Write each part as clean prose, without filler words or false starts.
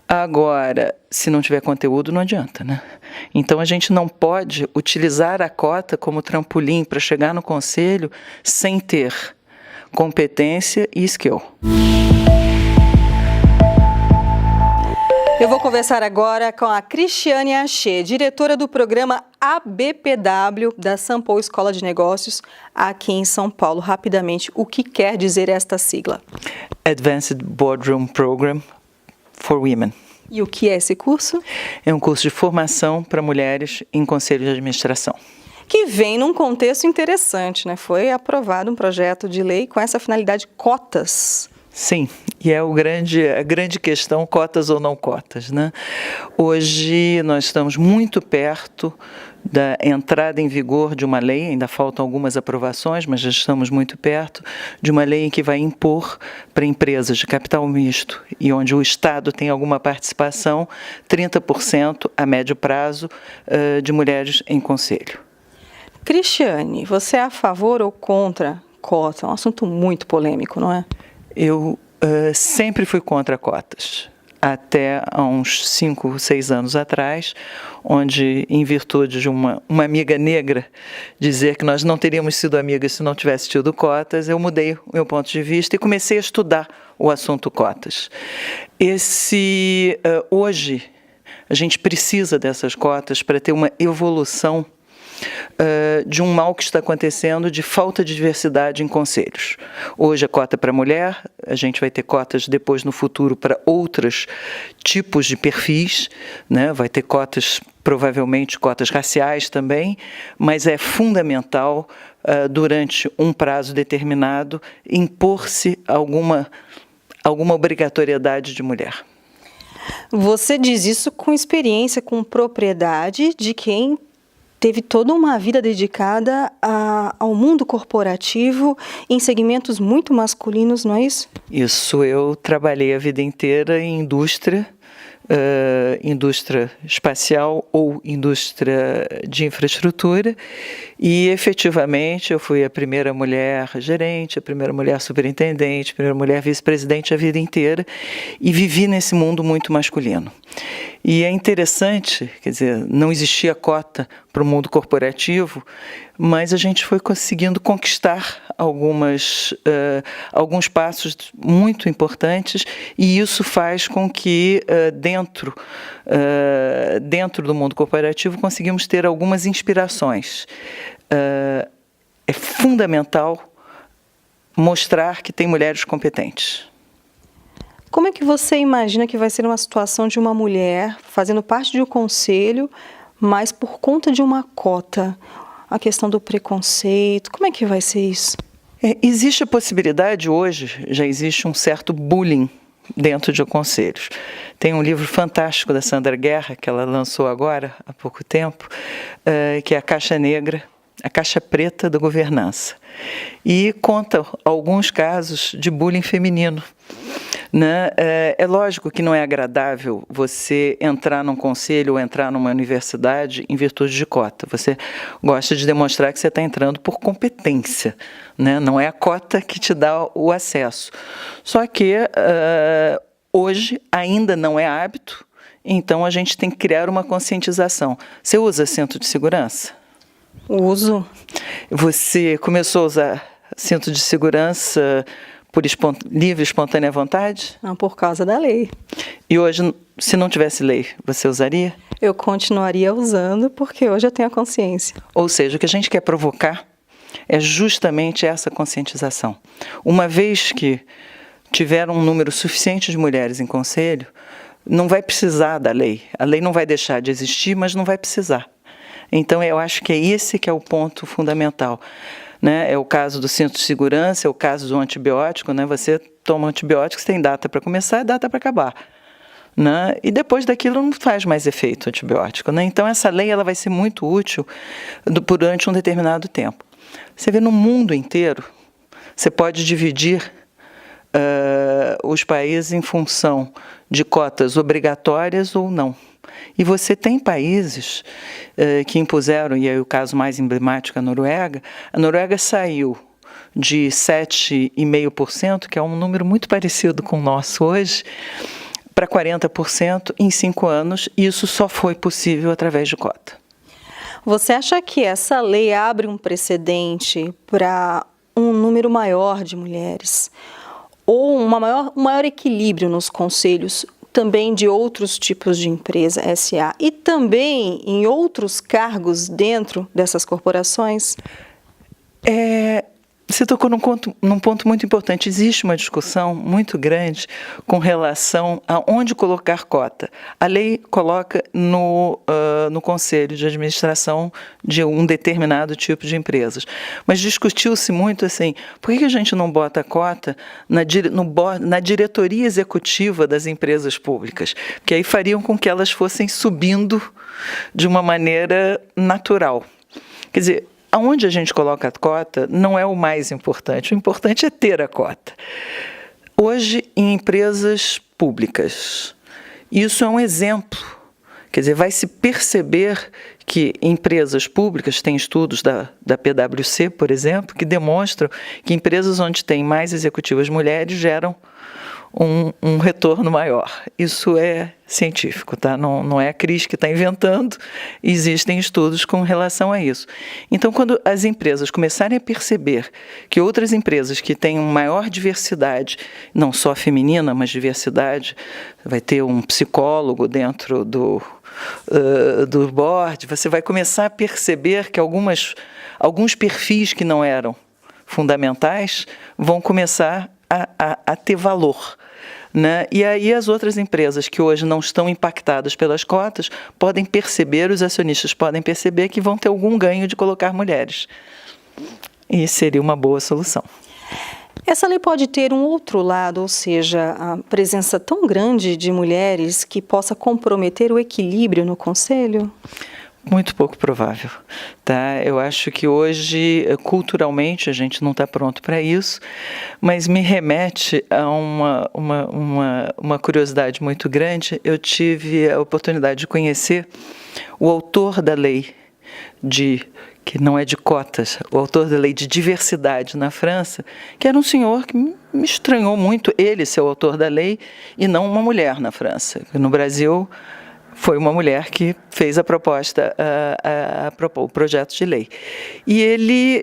Agora, se não tiver conteúdo, não adianta, né? Então, a gente não pode utilizar a cota como trampolim para chegar no conselho sem ter competência e skill. Eu vou conversar agora com a Cristiane Achê, diretora do programa ABPW da Sampo Escola de Negócios aqui em São Paulo. Rapidamente, o que quer dizer esta sigla? Advanced Boardroom Program for Women. E o que é esse curso? É um curso de formação para mulheres em conselho de administração. Que vem num contexto interessante, né? Foi aprovado um projeto de lei com essa finalidade, cotas. Sim, e é a grande questão, cotas ou não cotas, né? Hoje nós estamos muito perto da entrada em vigor de uma lei, ainda faltam algumas aprovações, mas já estamos muito perto de uma lei que vai impor para empresas de capital misto e onde o Estado tem alguma participação, 30% a médio prazo de mulheres em conselho. Cristiane, você é a favor ou contra cota? É um assunto muito polêmico, não é? Eu sempre fui contra cotas, até há uns 5, 6 anos atrás, onde, em virtude de uma amiga negra dizer que nós não teríamos sido amigas se não tivesse tido cotas, eu mudei o meu ponto de vista e comecei a estudar o assunto cotas. Hoje, a gente precisa dessas cotas para ter uma evolução de um mal que está acontecendo de falta de diversidade em conselhos. Hoje a cota para mulher, a gente vai ter cotas depois no futuro para outros tipos de perfis, né? Vai ter cotas, provavelmente cotas raciais também, mas é fundamental, durante um prazo determinado, impor-se alguma obrigatoriedade de mulher. Você diz isso com experiência, com propriedade de quem teve toda uma vida dedicada ao mundo corporativo em segmentos muito masculinos, não é isso? Isso, eu trabalhei a vida inteira em indústria espacial ou indústria de infraestrutura e, efetivamente, eu fui a primeira mulher gerente, a primeira mulher superintendente, a primeira mulher vice-presidente a vida inteira e vivi nesse mundo muito masculino. E é interessante, quer dizer, não existia cota para o mundo corporativo, mas a gente foi conseguindo conquistar alguns passos muito importantes e isso faz com que dentro do mundo corporativo conseguimos ter algumas inspirações. É fundamental mostrar que tem mulheres competentes. Como é que você imagina que vai ser uma situação de uma mulher fazendo parte de um conselho, mas por conta de uma cota? A questão do preconceito, como é que vai ser isso? Existe a possibilidade hoje, já existe um certo bullying dentro de conselhos. Tem um livro fantástico da Sandra Guerra, que ela lançou agora, há pouco tempo, que é A Caixa Negra, a Caixa Preta da Governança. E conta alguns casos de bullying feminino. Né? É lógico que não é agradável você entrar num conselho ou entrar numa universidade em virtude de cota. Você gosta de demonstrar que você está entrando por competência, né? Não é a cota que te dá o acesso. Só que hoje ainda não é hábito, então a gente tem que criar uma conscientização. Você usa cinto de segurança? Uso. Você começou a usar cinto de segurança por livre e espontânea vontade? Não, por causa da lei. E hoje, se não tivesse lei, você usaria? Eu continuaria usando, porque hoje eu tenho a consciência. Ou seja, o que a gente quer provocar é justamente essa conscientização. Uma vez que tiver um número suficiente de mulheres em conselho, não vai precisar da lei. A lei não vai deixar de existir, mas não vai precisar. Então, eu acho que é esse que é o ponto fundamental. Né? É o caso do cinto de segurança, é o caso do antibiótico, né? Você toma antibiótico, você tem data para começar e data para acabar. Né? E depois daquilo não faz mais efeito antibiótico. Né? Então essa lei ela vai ser muito útil durante um determinado tempo. Você vê no mundo inteiro, você pode dividir os países em função de cotas obrigatórias ou não. E você tem países que impuseram, e aí o caso mais emblemático é a Noruega saiu de 7,5%, que é um número muito parecido com o nosso hoje, para 40% em 5 anos, e isso só foi possível através de cota. Você acha que essa lei abre um precedente para um número maior de mulheres? Ou um maior equilíbrio nos conselhos também de outros tipos de empresa, SA, e também em outros cargos dentro dessas corporações? Você tocou num ponto muito importante. Existe uma discussão muito grande com relação a onde colocar cota. A lei coloca no conselho de administração de um determinado tipo de empresas. Mas discutiu-se muito assim, por que a gente não bota cota na diretoria executiva das empresas públicas? Porque aí fariam com que elas fossem subindo de uma maneira natural. Quer dizer, aonde a gente coloca a cota não é o mais importante. O importante é ter a cota. Hoje, em empresas públicas, isso é um exemplo. Quer dizer, vai se perceber que empresas públicas, tem estudos da PwC, por exemplo, que demonstram que empresas onde tem mais executivas mulheres geram um retorno maior. Isso é científico, tá? Não é a Cris que está inventando, existem estudos com relação a isso. Então, quando as empresas começarem a perceber que outras empresas que têm uma maior diversidade, não só feminina, mas diversidade, vai ter um psicólogo dentro do board, você vai começar a perceber que alguns perfis que não eram fundamentais vão começar a ter valor. Né? E aí as outras empresas que hoje não estão impactadas pelas cotas podem perceber, os acionistas podem perceber que vão ter algum ganho de colocar mulheres. E seria uma boa solução. Essa lei pode ter um outro lado, ou seja, a presença tão grande de mulheres que possa comprometer o equilíbrio no conselho? Muito pouco provável, tá? Eu acho que hoje, culturalmente, a gente não está pronto para isso, mas me remete a uma curiosidade muito grande. Eu tive a oportunidade de conhecer o autor da lei que não é de cotas, o autor da lei de diversidade na França, que era um senhor que me estranhou muito ele ser o autor da lei e não uma mulher na França. No Brasil, foi uma mulher que fez a proposta, o projeto de lei. E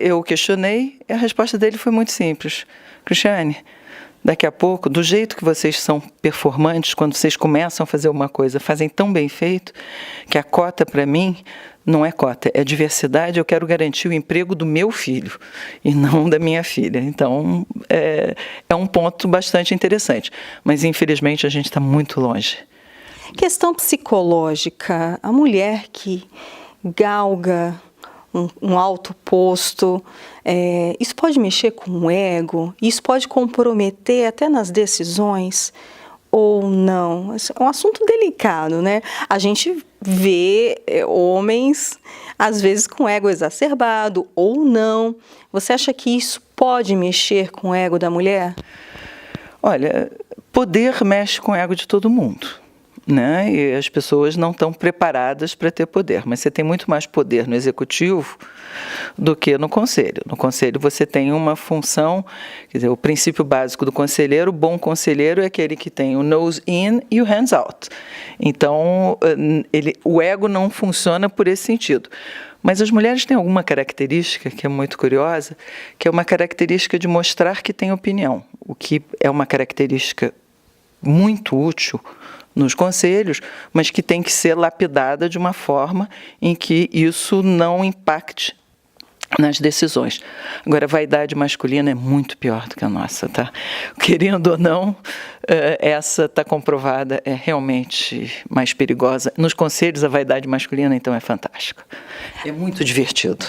eu questionei, e a resposta dele foi muito simples. Cristiane, daqui a pouco, do jeito que vocês são performantes, quando vocês começam a fazer uma coisa, fazem tão bem feito, que a cota para mim não é cota, é diversidade, eu quero garantir o emprego do meu filho e não da minha filha. Então, é um ponto bastante interessante, mas infelizmente a gente está muito longe. Questão psicológica, a mulher que galga um alto posto, isso pode mexer com o ego, isso pode comprometer até nas decisões ou não? É um assunto delicado, né? A gente vê homens, às vezes, com ego exacerbado ou não. Você acha que isso pode mexer com o ego da mulher? Olha, poder mexe com o ego de todo mundo. Né? E as pessoas não estão preparadas para ter poder, mas você tem muito mais poder no executivo do que no conselho. No conselho você tem uma função, quer dizer, o princípio básico do conselheiro, o bom conselheiro é aquele que tem o nose in e o hands out. Então, o ego não funciona por esse sentido. Mas as mulheres têm alguma característica que é muito curiosa, que é uma característica de mostrar que tem opinião, o que é uma característica muito útil nos conselhos, mas que tem que ser lapidada de uma forma em que isso não impacte nas decisões. Agora, a vaidade masculina é muito pior do que a nossa, tá? Querendo ou não, essa está comprovada, é realmente mais perigosa. Nos conselhos, a vaidade masculina, então, é fantástica. É muito divertido.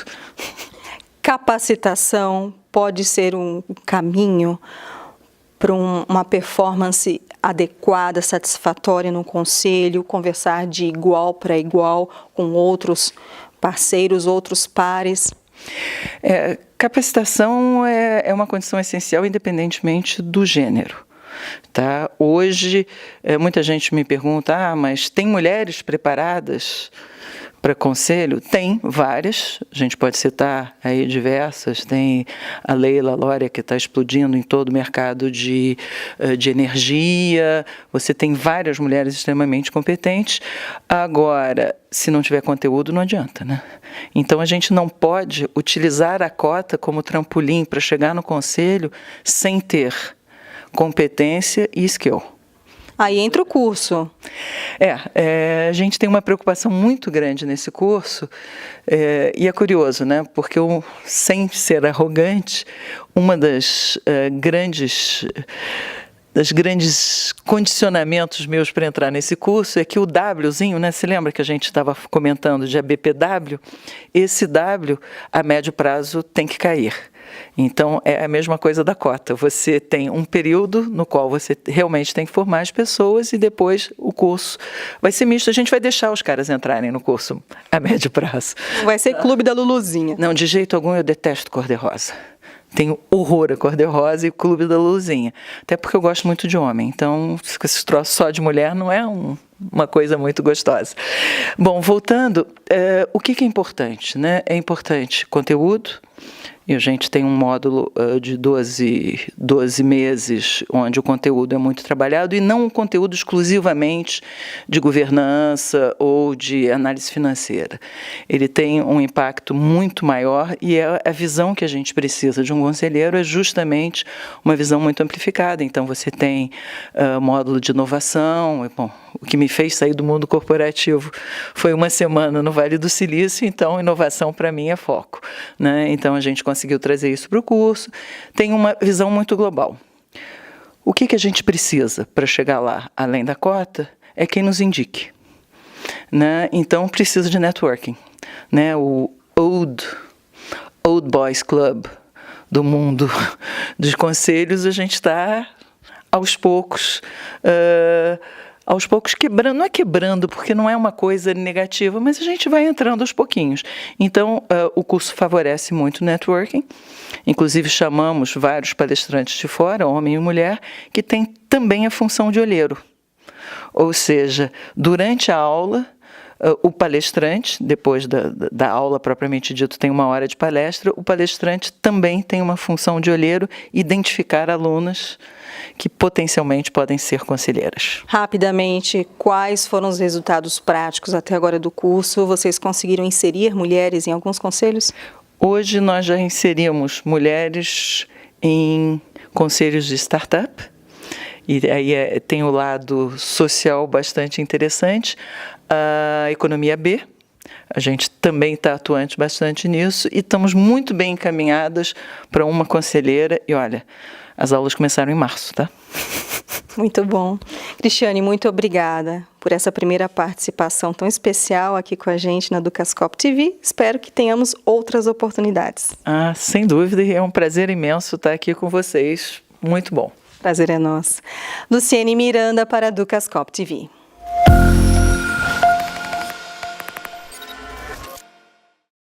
Capacitação pode ser um caminho para uma performance adequada, satisfatória no conselho, conversar de igual para igual com outros parceiros, outros pares? Capacitação é uma condição essencial, independentemente do gênero. Tá? Hoje, muita gente me pergunta, mas tem mulheres preparadas para conselho? Tem várias, a gente pode citar aí diversas, tem a Leila Lória, que está explodindo em todo o mercado de energia, você tem várias mulheres extremamente competentes. Agora, se não tiver conteúdo, não adianta, né? Então, a gente não pode utilizar a cota como trampolim para chegar no conselho sem ter competência e skill. Aí entra o curso. A gente tem uma preocupação muito grande nesse curso, e é curioso, né? Porque eu, sem ser arrogante, uma das grandes condicionamentos meus para entrar nesse curso é que o Wzinho, né? Você lembra que a gente estava comentando de ABPW? Esse W, a médio prazo, tem que cair. Então, é a mesma coisa da cota. Você tem um período no qual você realmente tem que formar as pessoas e depois o curso vai ser misto. A gente vai deixar os caras entrarem no curso a médio prazo. Vai ser clube da Luluzinha. Não, de jeito algum eu detesto cor-de-rosa. Tenho horror a cor-de-rosa e clube da Luluzinha. Até porque eu gosto muito de homem. Então, esse troço só de mulher não é uma coisa muito gostosa. Bom, voltando, o que é importante, né? É importante conteúdo. E a gente tem um módulo de 12 meses, onde o conteúdo é muito trabalhado, e não um conteúdo exclusivamente de governança ou de análise financeira. Ele tem um impacto muito maior, e a visão que a gente precisa de um conselheiro é justamente uma visão muito amplificada. Então, você tem módulo de inovação. Bom, o que me fez sair do mundo corporativo foi uma semana no Vale do Silício, então inovação para mim é foco, né? Então, a gente conseguiu trazer isso para o curso. Tem uma visão muito global. O que a gente precisa para chegar lá, além da cota, é quem nos indique, né? Então, precisa de networking, né? O Old Boys Club do mundo dos conselhos, a gente está aos poucos quebrando, não é quebrando, porque não é uma coisa negativa, mas a gente vai entrando aos pouquinhos. Então, o curso favorece muito o networking, inclusive chamamos vários palestrantes de fora, homem e mulher, que tem também a função de olheiro. Ou seja, durante a aula, o palestrante, depois da aula propriamente dito, tem 1 hora de palestra, o palestrante também tem uma função de olheiro, identificar alunas que potencialmente podem ser conselheiras. Rapidamente, quais foram os resultados práticos até agora do curso? Vocês conseguiram inserir mulheres em alguns conselhos? Hoje nós já inserimos mulheres em conselhos de startup, e aí tem o lado social bastante interessante. A economia B, a gente também está atuante bastante nisso, e estamos muito bem encaminhadas para uma conselheira. E olha, as aulas começaram em março, tá? Muito bom. Cristiane, muito obrigada por essa primeira participação tão especial aqui com a gente na Educascope TV. Espero que tenhamos outras oportunidades. Sem dúvida, e é um prazer imenso estar aqui com vocês. Muito bom. Prazer é nosso. Luciene Miranda para a Educascope TV.